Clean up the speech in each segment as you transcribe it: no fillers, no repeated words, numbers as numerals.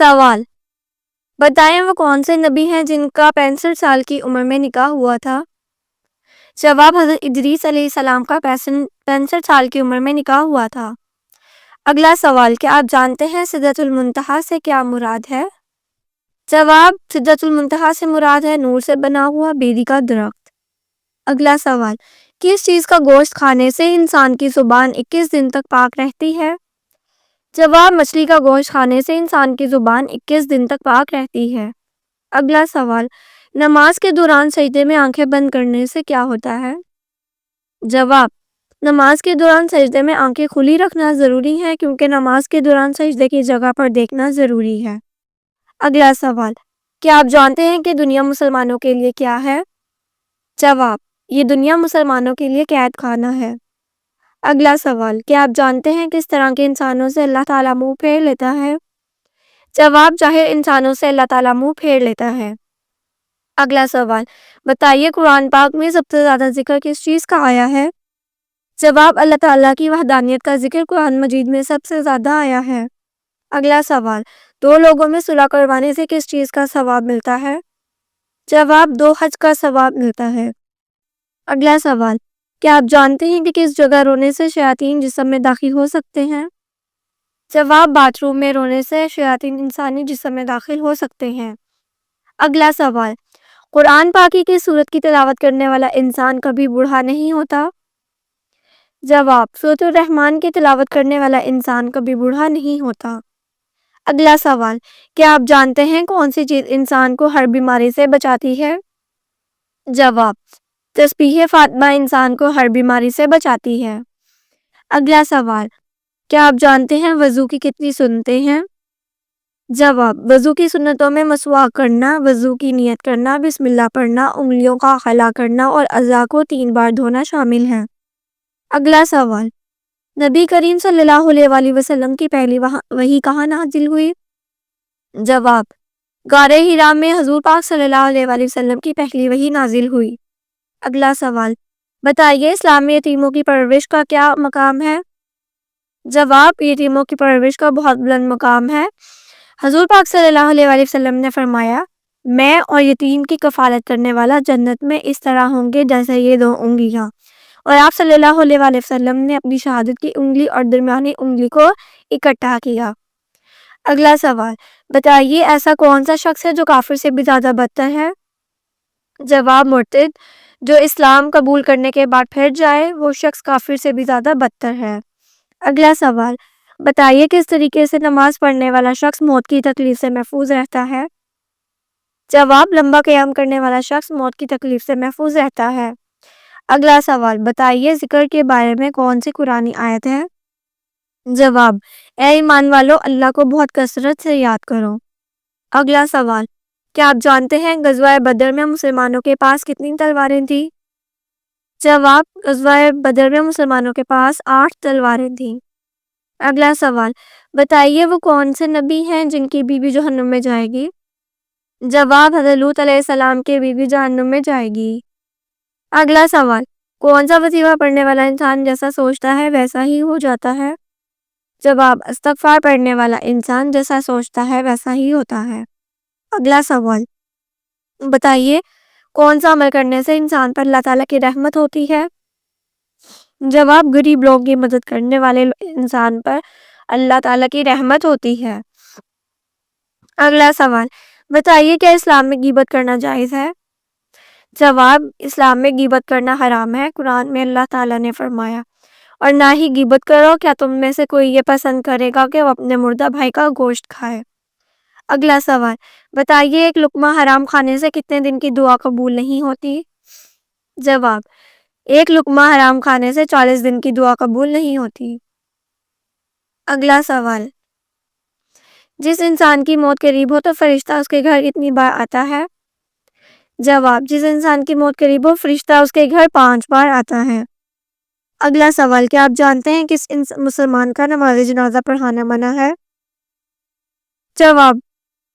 سوال: بتائیں وہ کون سے نبی ہیں جن کا 65 سال کی عمر میں نکاح ہوا تھا؟ جواب: حضرت ادریس علیہ السلام کا 65 سال کی عمر میں نکاح ہوا تھا۔ اگلا سوال: کیا آپ جانتے ہیں سدرۃ المنتہا سے کیا مراد ہے؟ جواب: سدرۃ المنتہا سے مراد ہے نور سے بنا ہوا بیری کا درخت۔ اگلا سوال: کس چیز کا گوشت کھانے سے انسان کی زبان 21 دن تک پاک رہتی ہے؟ جواب: مچھلی کا گوشت کھانے سے انسان کی زبان 21 دن تک پاک رہتی ہے۔ اگلا سوال: نماز کے دوران سجدے میں آنکھیں بند کرنے سے کیا ہوتا ہے؟ جواب: نماز کے دوران سجدے میں آنکھیں کھلی رکھنا ضروری ہے کیونکہ نماز کے دوران سجدے کی جگہ پر دیکھنا ضروری ہے۔ اگلا سوال: کیا آپ جانتے ہیں کہ دنیا مسلمانوں کے لیے کیا ہے؟ جواب: یہ دنیا مسلمانوں کے لیے قید خانہ ہے۔ اگلا سوال: کیا آپ جانتے ہیں کس طرح کے انسانوں سے اللہ تعالیٰ منہ پھیر لیتا ہے؟ جواب: جاہل انسانوں سے اللہ تعالیٰ منہ پھیر لیتا ہے۔ اگلا سوال: بتائیے قرآن پاک میں سب سے زیادہ ذکر کس چیز کا آیا ہے؟ جواب: اللہ تعالیٰ کی وحدانیت کا ذکر قرآن مجید میں سب سے زیادہ آیا ہے۔ اگلا سوال: دو لوگوں میں صلح کروانے سے کس چیز کا ثواب ملتا ہے؟ جواب: 2 حج کا ثواب ملتا ہے۔ اگلا سوال: کیا آپ جانتے ہیں کہ کس جگہ رونے سے شیاطین جسم میں داخل ہو سکتے ہیں؟ جواب: باتھ روم میں رونے سے شیاطین انسانی جسم میں داخل ہو سکتے ہیں۔ اگلا سوال: قرآن پاک کی سورت کی تلاوت کرنے والا انسان کبھی بوڑھا نہیں ہوتا؟ جواب: سورۃ الرحمن کی تلاوت کرنے والا انسان کبھی بوڑھا نہیں ہوتا۔ اگلا سوال: کیا آپ جانتے ہیں کون سی چیز انسان کو ہر بیماری سے بچاتی ہے؟ جواب: تسبیح فاطمہ انسان کو ہر بیماری سے بچاتی ہے۔ اگلا سوال: کیا آپ جانتے ہیں وضو کی کتنی سنتیں ہیں؟ جواب: وضو کی سنتوں میں مسواک کرنا، وضو کی نیت کرنا، بسم اللہ پڑھنا، انگلیوں کا خلا کرنا اور اعضاء کو 3 بار دھونا شامل ہیں۔ اگلا سوال: نبی کریم صلی اللہ علیہ وسلم کی پہلی وحی کہاں نازل ہوئی؟ جواب: غار حرا میں حضور پاک صلی اللہ علیہ وسلم کی پہلی وحی نازل ہوئی۔ اگلا سوال: بتائیے اسلام میں یتیموں کی پرورش کا کیا مقام ہے؟ جواب: یتیموں کی پرورش کا بہت بلند مقام ہے۔ حضور پاک صلی اللہ علیہ وسلم نے فرمایا، میں اور یتیم کی کفالت کرنے والا جنت میں اس طرح ہوں گے جیسے یہ 2 انگلیاں، اور آپ صلی اللہ علیہ وسلم نے اپنی شہادت کی انگلی اور درمیانی انگلی کو اکٹھا کیا۔ اگلا سوال: بتائیے ایسا کون سا شخص ہے جو کافر سے بھی زیادہ بدتر ہے؟ جواب: مرتد۔ جو اسلام قبول کرنے کے بعد پھر جائے وہ شخص کافر سے بھی زیادہ بدتر ہے۔ اگلا سوال: بتائیے کس طریقے سے نماز پڑھنے والا شخص موت کی تکلیف سے محفوظ رہتا ہے؟ جواب: لمبا قیام کرنے والا شخص موت کی تکلیف سے محفوظ رہتا ہے۔ اگلا سوال: بتائیے ذکر کے بارے میں کون سی قرآنی آیت ہے؟ جواب: اے ایمان والو، اللہ کو بہت کثرت سے یاد کرو۔ اگلا سوال: کیا آپ جانتے ہیں غزوہ بدر میں مسلمانوں کے پاس کتنی تلواریں تھیں؟ جواب: غزوہ بدر میں مسلمانوں کے پاس 8 تلواریں تھیں۔ اگلا سوال: بتائیے وہ کون سے نبی ہیں جن کی بیوی جہنم میں جائے گی؟ جواب: حضرت لوط علیہ السلام کی بیوی جہنم میں جائے گی۔ اگلا سوال: کون سا وظیفہ پڑھنے والا انسان جیسا سوچتا ہے ویسا ہی ہو جاتا ہے؟ جواب: استغفار پڑھنے والا انسان جیسا سوچتا ہے ویسا ہی ہوتا ہے۔ اگلا سوال: بتائیے کون سا عمل کرنے سے انسان پر اللہ تعالیٰ کی رحمت ہوتی ہے؟ جواب: غریب لوگوں کی مدد کرنے والے انسان پر اللہ تعالیٰ کی رحمت ہوتی ہے۔ اگلا سوال: بتائیے کیا اسلام میں غیبت کرنا جائز ہے؟ جواب: اسلام میں غیبت کرنا حرام ہے۔ قرآن میں اللہ تعالیٰ نے فرمایا، اور نہ ہی غیبت کرو، کیا تم میں سے کوئی یہ پسند کرے گا کہ وہ اپنے مردہ بھائی کا گوشت کھائے؟ اگلا سوال: بتائیے ایک لقمہ حرام کھانے سے کتنے دن کی دعا قبول نہیں ہوتی؟ جواب: ایک لقمہ حرام کھانے سے 40 دن کی دعا قبول نہیں ہوتی۔ اگلا سوال: جس انسان کی موت قریب ہو تو فرشتہ اس کے گھر کتنی بار آتا ہے؟ جواب: جس انسان کی موت قریب ہو فرشتہ اس کے گھر 5 بار آتا ہے۔ اگلا سوال: کیا آپ جانتے ہیں کس مسلمان کا نماز جنازہ پڑھانا منع ہے؟ جواب: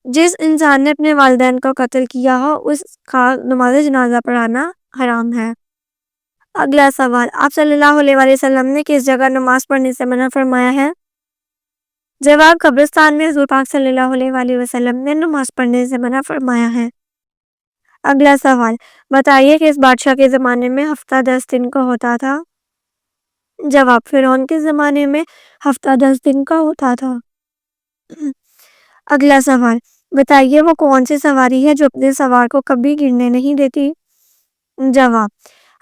جس انسان نے اپنے والدین کو قتل کیا ہو اس کا نماز جنازہ پڑھانا حرام ہے۔ اگلا سوال: آپ صلی اللہ علیہ وسلم نے کس جگہ نماز پڑھنے سے منع فرمایا ہے؟ جواب: قبرستان میں حضور پاک صلی اللہ علیہ وسلم نے نماز پڑھنے سے منع فرمایا ہے۔ اگلا سوال: بتائیے کہ اس بادشاہ کے زمانے میں ہفتہ 10 دن کا ہوتا تھا۔ جواب: فرعون کے زمانے میں ہفتہ 10 دن کا ہوتا تھا۔ اگلا سوال: بتائیے وہ کون سی سواری ہے جو اپنے سوار کو کبھی گرنے نہیں دیتی۔ جواب: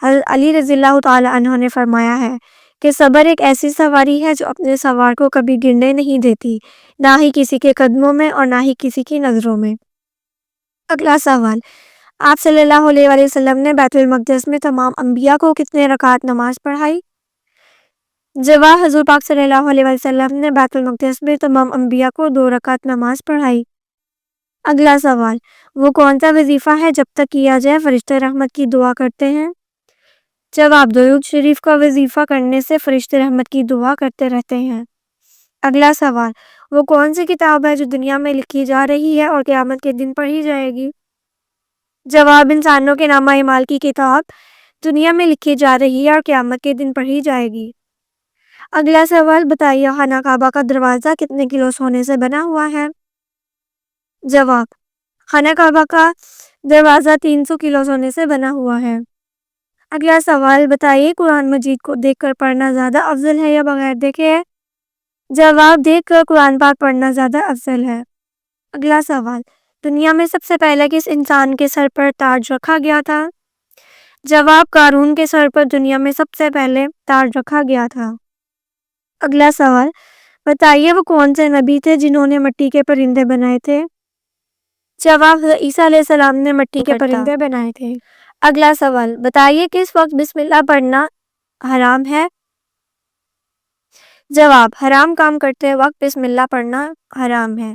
حضرت علی رضی اللہ تعالی عنہ نے فرمایا ہے کہ صبر ایک ایسی سواری ہے جو اپنے سوار کو کبھی گرنے نہیں دیتی، نہ ہی کسی کے قدموں میں اور نہ ہی کسی کی نظروں میں۔ اگلا سوال: آپ صلی اللہ علیہ وسلم نے بیت المقدس میں تمام انبیاء کو کتنے رکعت نماز پڑھائی؟ جواب: حضور پاک صلی اللہ علیہ وسلم نے بیت المقدس میں تمام انبیاء کو 2 رکعت نماز پڑھائی۔ اگلا سوال: وہ کون سا وظیفہ ہے جب تک کیا جائے فرشتے رحمت کی دعا کرتے ہیں؟ جواب: درود شریف کا وظیفہ کرنے سے فرشتے رحمت کی دعا کرتے رہتے ہیں۔ اگلا سوال: وہ کون سی کتاب ہے جو دنیا میں لکھی جا رہی ہے اور قیامت کے دن پڑھی جائے گی؟ جواب: انسانوں کے نامہ اعمال کی کتاب دنیا میں لکھی جا رہی ہے اور قیامت کے دن پڑھی جائے گی۔ اگلا سوال: بتائیے خانہ کعبہ کا دروازہ کتنے کلو سونے سے بنا ہوا ہے؟ جواب: خانہ کعبہ کا دروازہ 300 کلو سونے سے بنا ہوا ہے۔ اگلا سوال: بتائیے قرآن مجید کو دیکھ کر پڑھنا زیادہ افضل ہے یا بغیر دیکھے ہے؟ جواب: دیکھ کر قرآن پاک پڑھنا زیادہ افضل ہے۔ اگلا سوال: دنیا میں سب سے پہلے کس انسان کے سر پر تاج رکھا گیا تھا؟ جواب: قارون کے سر پر دنیا میں سب سے پہلے تاج رکھا گیا تھا۔ اگلا سوال: بتائیے وہ کون سے نبی تھے جنہوں نے مٹی کے پرندے بنائے تھے؟ جواب: حضرت عیسیٰ علیہ السلام نے مٹی کے پرندے بنائے تھے۔ اگلا سوال: بتائیے کس وقت بسم اللہ پڑھنا حرام ہے؟ جواب: حرام کام کرتے وقت بسم اللہ پڑھنا حرام ہے۔